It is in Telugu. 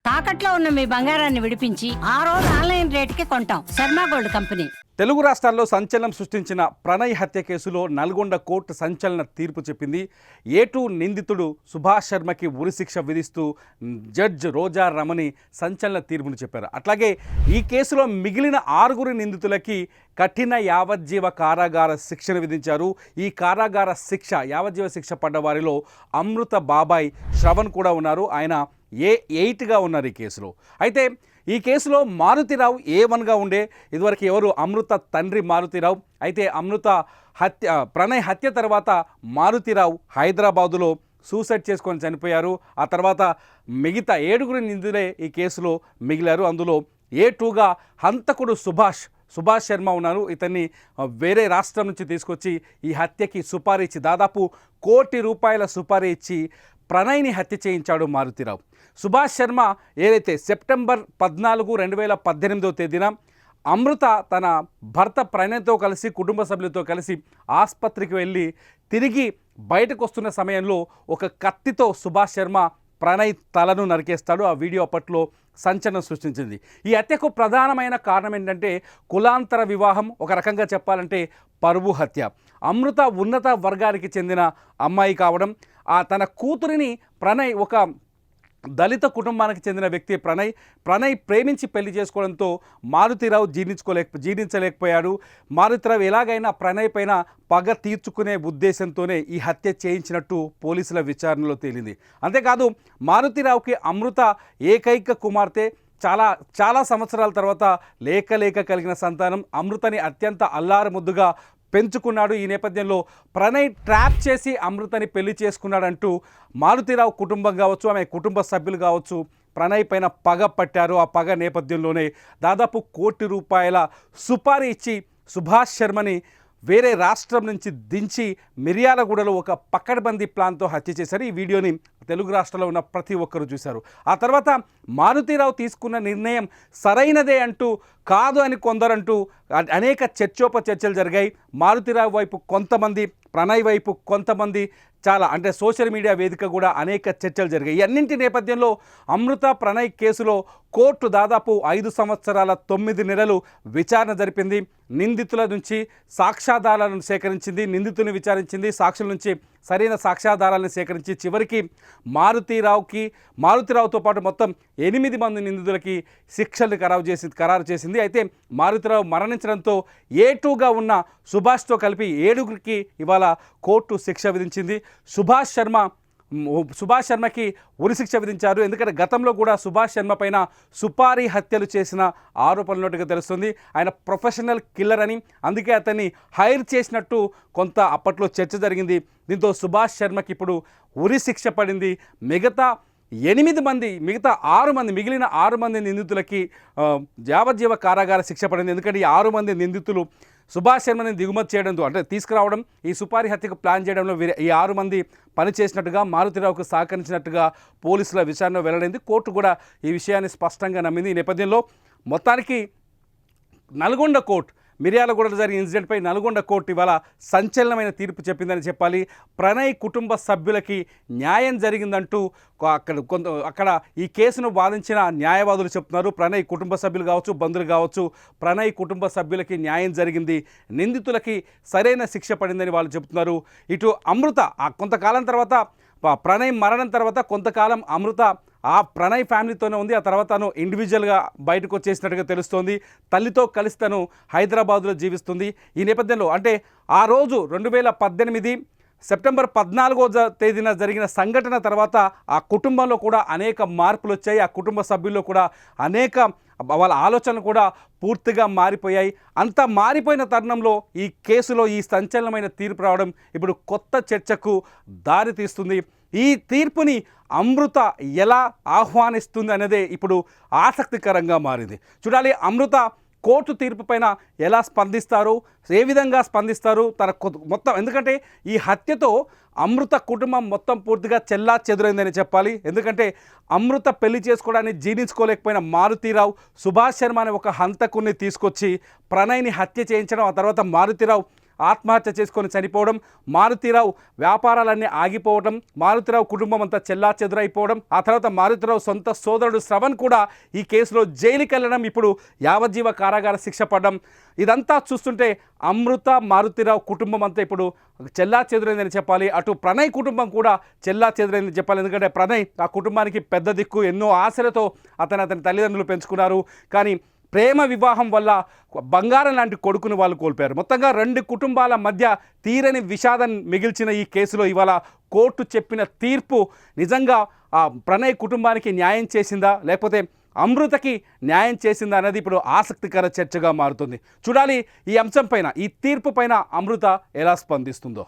తాకట్లో ఉన్న మీ బంగారాన్ని విడిపించి ఆ రోజు ఆన్లైన్ రేటుకి కొంటాం. Sharma gold company. తెలుగు రాష్ట్రాల్లో సంచలనం సృష్టించిన ప్రణయ్ హత్య కేసులో నల్గొండ కోర్టు సంచలన తీర్పు చెప్పింది. ఏటూ నిందితుడు సుభాష్ శర్మకి ఉరిశిక్ష విధిస్తూ జడ్జ్ రోజా రమణి సంచలన తీర్పును చెప్పారు. అట్లాగే ఈ కేసులో మిగిలిన 6 నిందితులకి కఠిన యావజ్జీవ కారాగార శిక్షను విధించారు. ఈ కారాగార శిక్ష యావజ్జీవ శిక్ష పడ్డ వారిలో అమృత బాబాయ్ శ్రవణ్ కూడా ఉన్నారు. ఆయన A8గా ఉన్నారు ఈ కేసులో. అయితే ఈ కేసులో మారుతిరావు A1గా ఉండే. ఇదివరకు ఎవరు అమృత తండ్రి మారుతిరావు. అయితే ప్రణయ్ హత్య తర్వాత మారుతిరావు హైదరాబాదులో సూసైడ్ చేసుకొని చనిపోయారు. ఆ తర్వాత మిగతా 7 నిందితులే ఈ కేసులో మిగిలారు. అందులో A2గా హంతకుడు సుభాష్ శర్మ ఉన్నారు. ఇతన్ని వేరే రాష్ట్రం నుంచి తీసుకొచ్చి ఈ హత్యకి సుపారీ ఇచ్చి దాదాపు ₹1 కోటి సుపారీ ఇచ్చి ప్రణయ్ని హత్య చేయించాడు మారుతిరావు. సుభాష్ శర్మ ఏదైతే సెప్టెంబర్ 14, 2018 తేదీన అమృత తన భర్త ప్రణయ్తో కలిసి కుటుంబ సభ్యులతో కలిసి ఆసుపత్రికి వెళ్ళి తిరిగి బయటకు వస్తున్న సమయంలో ఒక కత్తితో సుభాష్ శర్మ ప్రణయ్ తలను నరికేస్తాడు. ఆ వీడియో అప్పట్లో సంచలనం సృష్టించింది. ఈ హత్యకు ప్రధానమైన కారణం ఏంటంటే కులాంతర వివాహం, ఒక రకంగా చెప్పాలంటే పరువు హత్య. అమృత ఉన్నత వర్గానికి చెందిన అమ్మాయి కావడం, తన కూతురిని ప్రణయ్ ఒక దళిత కుటుంబానికి చెందిన వ్యక్తి ప్రణయ్ ప్రేమించి పెళ్లి చేసుకోవడంతో మారుతిరావు జీర్ణించలేకపోయాడు. మారుతిరావు ఎలాగైనా ప్రణయ్ పైన పగ తీర్చుకునే ఉద్దేశంతోనే ఈ హత్య చేయించినట్టు పోలీసుల విచారణలో తేలింది. అంతేకాదు మారుతిరావుకి అమృత ఏకైక కుమార్తె. చాలా సంవత్సరాల తర్వాత లేక కలిగిన సంతానం. అమృతని అత్యంత అల్లారముద్దుగా పెంచుకున్నాడు. ఈ నేపథ్యంలో ప్రణయ్ ట్రాప్ చేసి అమృతని పెళ్లి చేసుకున్నాడంటూ మారుతిరావు కుటుంబం కావచ్చు, ఆమె కుటుంబ సభ్యులు కావచ్చు ప్రణయ్ పైన పగ పట్టారు. ఆ పగ నేపథ్యంలోనే దాదాపు ₹1 కోటి సుపారీ ఇచ్చి సుభాష్ శర్మని వేరే రాష్ట్రం నుంచి దించి మిర్యాలగూడలో ఒక పకడ్బందీ ప్లాన్తో హత్య చేశారు. ఈ వీడియోని తెలుగు రాష్ట్రాల్లో ఉన్న ప్రతి ఒక్కరూ చూశారు. ఆ తర్వాత మారుతిరావు తీసుకున్న నిర్ణయం సరైనదే అంటూ, కాదు అని కొందరంటూ అనేక చర్చోపచర్చలు జరిగాయి. మారుతిరావు వైపు కొంతమంది, ప్రణయ్ వైపు కొంతమంది, అంటే సోషల్ మీడియా వేదిక కూడా అనేక చర్చలు జరిగాయి. అన్నింటి నేపథ్యంలో అమృత ప్రణయ్ కేసులో కోర్టు దాదాపు 5 సంవత్సరాల 9 నెలలు విచారణ జరిపింది. నిందితుల నుంచి సాక్ష్యాధారాలను సేకరించింది, నిందితుని విచారించింది, సాక్షుల నుంచి సరైన సాక్ష్యాధారాలను సేకరించి చివరికి మారుతిరావుతో పాటు మొత్తం 8 మంది నిందితులకి శిక్షలు ఖరారు చేసింది. అయితే మారుతిరావు మరణించడంతో A2గా ఉన్న సుభాష్తో కలిపి 7 ఇవాళ కోర్టు శిక్ష విధించింది. సుభాష్ శర్మకి ఉరిశిక్ష విధించారు. ఎందుకంటే గతంలో కూడా సుభాష్ శర్మ పైన సుపారీ హత్యలు చేసిన ఆరోపణలున్నట్టుగా తెలుస్తుంది. ఆయన ప్రొఫెషనల్ కిల్లర్ అని, అందుకే అతన్ని హైర్ చేసినట్టు కొంత అప్పట్లో చర్చ జరిగింది. దీంతో సుభాష్ శర్మకి ఇప్పుడు ఉరిశిక్ష పడింది. మిగతా 6 మంది నిందితులకి యావజ్జీవ కారాగార శిక్ష పడింది. ఎందుకంటే ఈ 6 మంది నిందితులు సుభాష్ శర్మని దిగుమతి చేయడంతో, అంటే తీసుకురావడం, ఈ సుపారీ హత్యకు ప్లాన్ చేయడంలో ఈ 6 మంది పనిచేసినట్టుగా, మారుతిరావుకు సహకరించినట్టుగా పోలీసుల విచారణలో వెల్లడైంది. కోర్టు కూడా ఈ విషయాన్ని స్పష్టంగా నమ్మింది. ఈ నేపథ్యంలో మొత్తానికి నల్గొండ కోర్టు, మిర్యాలగూడలో జరిగిన ఇన్సిడెంట్పై నల్గొండ కోర్టు ఇవాళ సంచలనమైన తీర్పు చెప్పిందని చెప్పాలి. ప్రణయ్ కుటుంబ సభ్యులకి న్యాయం జరిగిందంటూ అక్కడ ఈ కేసును వాదించిన న్యాయవాదులు చెప్తున్నారు. ప్రణయ్ కుటుంబ సభ్యులు కావచ్చు, బంధువులు కావచ్చు, ప్రణయ్ కుటుంబ సభ్యులకి న్యాయం జరిగింది, నిందితులకి సరైన శిక్ష పడిందని వాళ్ళు చెప్తున్నారు. ఇటు అమృత కొంతకాలం తర్వాత, ప్రణయ్ మరణం తర్వాత కొంతకాలం అమృత ఆ ప్రణయ్ ఫ్యామిలీతోనే ఉంది. ఆ తర్వాత తను ఇండివిజువల్గా బయటకు వచ్చేసినట్టుగా తెలుస్తోంది. తల్లితో కలిసి తను హైదరాబాదులో జీవిస్తుంది. ఈ నేపథ్యంలో అంటే ఆ రోజు 2018 సెప్టెంబర్ 14వ తేదీన జరిగిన సంఘటన తర్వాత ఆ కుటుంబంలో కూడా అనేక మార్పులు వచ్చాయి. ఆ కుటుంబ సభ్యుల్లో కూడా అనేక వాళ్ళ ఆలోచనలు కూడా పూర్తిగా మారిపోయాయి. అంత మారిపోయిన తరుణంలో ఈ కేసులో ఈ సంచలనమైన తీర్పు రావడం ఇప్పుడు కొత్త చర్చకు దారి తీస్తుంది. ఈ తీర్పుని అమృత ఎలా ఆహ్వానిస్తుంది అనేదే ఇప్పుడు ఆసక్తికరంగా మారింది. చూడాలి అమృత కోర్టు తీర్పు పైన ఎలా స్పందిస్తారు, ఏ విధంగా స్పందిస్తారు తన మొత్తం. ఎందుకంటే ఈ హత్యతో అమృత కుటుంబం మొత్తం పూర్తిగా చెల్లాచెదురైందని చెప్పాలి. ఎందుకంటే అమృత పెళ్లి చేసుకోవడానికి జీర్ణించుకోలేకపోయిన మారుతిరావు సుభాష్ శర్మ అనే ఒక హంతకుని తీసుకొచ్చి ప్రణయ్ని హత్య చేయించడం, ఆ తర్వాత మారుతిరావు ఆత్మహత్య చేసుకొని చనిపోవడం, మారుతీరావు వ్యాపారాలన్నీ ఆగిపోవడం, మారుతీరావు కుటుంబం అంతా చెల్లాచెదురైపోవడం, ఆ తర్వాత మారుతీరావు సొంత సోదరుడు శ్రవణ్ కూడా ఈ కేసులో జైలుకి వెళ్ళడం, ఇప్పుడు యావజ్జీవ కారాగార శిక్ష పడడం, ఇదంతా చూస్తుంటే అమృత మారుతీరావు కుటుంబం అంతా ఇప్పుడు చెల్లాచెదురైందని చెప్పాలి. అటు ప్రణయ్ కుటుంబం కూడా చెల్లాచెదురైందని చెప్పాలి. ఎందుకంటే ప్రణయ్ ఆ కుటుంబానికి పెద్ద దిక్కు, ఎన్నో ఆశలతో అతని తల్లిదండ్రులు పెంచుకున్నారు. కానీ ప్రేమ వివాహం వల్ల బంగారం లాంటి కొడుకుని వాళ్ళు కోల్పోయారు. మొత్తంగా రెండు కుటుంబాల మధ్య తీరని విషాదం మిగిల్చిన ఈ కేసులో ఇవాళ కోర్టు చెప్పిన తీర్పు నిజంగా ఆ ప్రణయ్ కుటుంబానికి న్యాయం చేసిందా, లేకపోతే అమృతకి న్యాయం చేసిందా అనేది ఇప్పుడు ఆసక్తికర చర్చగా మారుతుంది. చూడాలి ఈ అంశం పైన, ఈ తీర్పు పైన అమృత ఎలా స్పందిస్తుందో.